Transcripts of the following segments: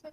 Hello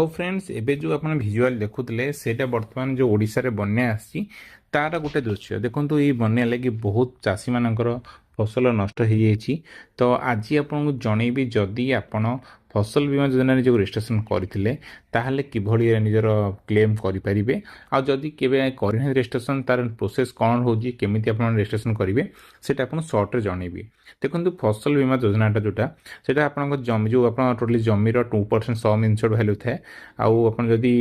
friends एबे जो आप भिजुआल देखुले सेटा वर्तमान जो ओडिशा रे बन्या आसी तार गोटे दृश्य देखंतु ये बन्या लगी बहुत चाषी मानकर फसल नष्ट हो जाइए। तो आज आपको जनइबी जदि आपण फसल बीमा योजना जो रेजिस्ट्रेशन करते ताहले किभଳି निजर क्लेम करें आदि केवे करना रेजिस्ट्रेशन तार प्रोसेस कौन हो केमी आप रेजिस्ट्रेशन करेंगे सेटा आपको सर्ट रे जनइबी। देखो फसल बीमा योजनाटा जोटा से जमी जो आप टोटली जमीर 2% सम इनसोर्ड भैल्यू थाए आदि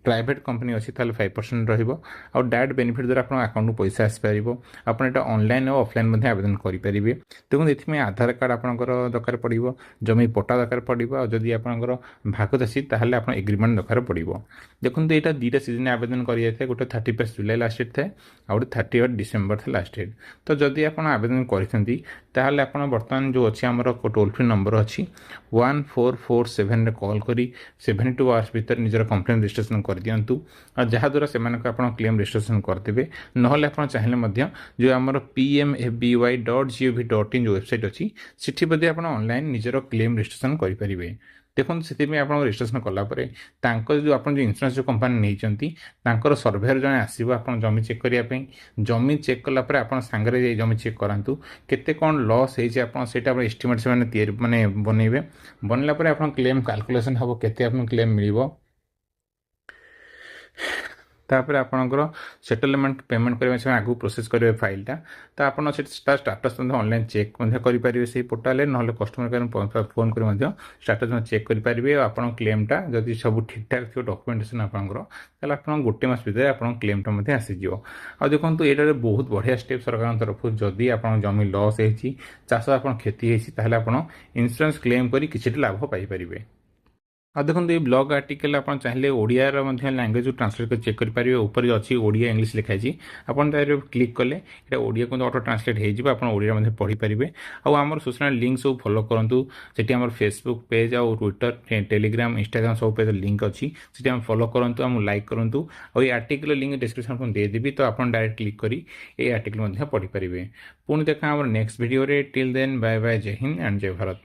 प्राइवेट कंपनी अच्छी 5% रहा डायरेक्ट बेनिफिट द्वारा आप अकाउंट पैसा आसपार आपटा ऑनलाइन और ऑफलाइन आवेदन करेंगे। देखो ये आधार कार्ड आपंकर दरकार पड़ो जमी पट्टा दरकार पड़ो जदि आपंकर भाग चाषी ताहले आप एग्रीमेंट दरकार पड़ो। देखो यहाँ दुईटा सीजन आवेदन कर गोटे 31 जुलाई लास्ट डेट थाए आउ 31 डिसेम्बर थे लास्ट डेट। तो जदि आप आवेदन करते ताहले आप बर्तमान जो अच्छी आम टोल फ्री नंबर अच्छी 1447 रे कॉल करी 72 आवर्स भीतर निजर कंप्लेन रजिस्ट्रेशन कर दिंतु जहाँद्वारा से क्लेम रजिस्ट्रेशन करते ना आप चाहिए जो आम pmfby.gov.in जो वेबसाइट अच्छी सेठी बदे आप ऑनलाइन निजर क्लेम रजिस्ट्रेशन करेंगे। देखो से आप रजिस्ट्रेशन कलापर जो आप इंश्योरेंस जो कंपानी नहीं सर्भेयर जन आसो आप जमी चेक करने जमी चेक कलापर आप सांगे जमी चेक करातु केते कौन लॉस होटा एस्टिमेट से माने बनइबे बनला आप क्लेम कैलकुलेशन हम केते क्लेम मिल तापर आपणकर सेटलमेंट पेमेंट करने से आगू प्रोसेस करेंगे फाइलटा तो आप स्टाटस ऑनलाइन चेक करेंगे से पोर्टाल ना कस्टमर केयर फोन कर स्टाटस चेक करेंगे आप क्लेमटा जब सब ठीक ठाक थी डॉक्यूमेंटेशन आपंकर आप गोटे मास भर आप क्लेमटा आसीज। आ देखो ये बहुत बढ़िया स्टेप सरकार तरफ जदि आप जमी लॉस होती चाष आप क्षति होती आप इंश्योरेंस क्लेम कर कि लाभ पाइपर। आ देखो ये ब्लॉग आर्टिकल आप चाहिए ओडिया लैंग्वेज ट्रांसलेट कर चेक करेंगे ऊपर अच्छी ओडिया इंग्लिश लिखाई आपन क्लिक कले ये ओडिया को ऑटो ट्रांसलेट हो पढ़ी पारे। आम सोशल लिंक सब फॉलो करूँ से फेसबुक पेज आ ट्विटर टेलीग्राम इंस्टाग्राम सब पेज लिंक अच्छी से फॉलो करूँ लाइक करूँ और आर्टिकल लिंक डिस्क्रिप्शन देदेवी तो आप डायरेक्ट क्लिक करी ये आर्टिकल पढ़ी पारे। पुणी देखा next video till then bye bye Jai Hind and जय भारत।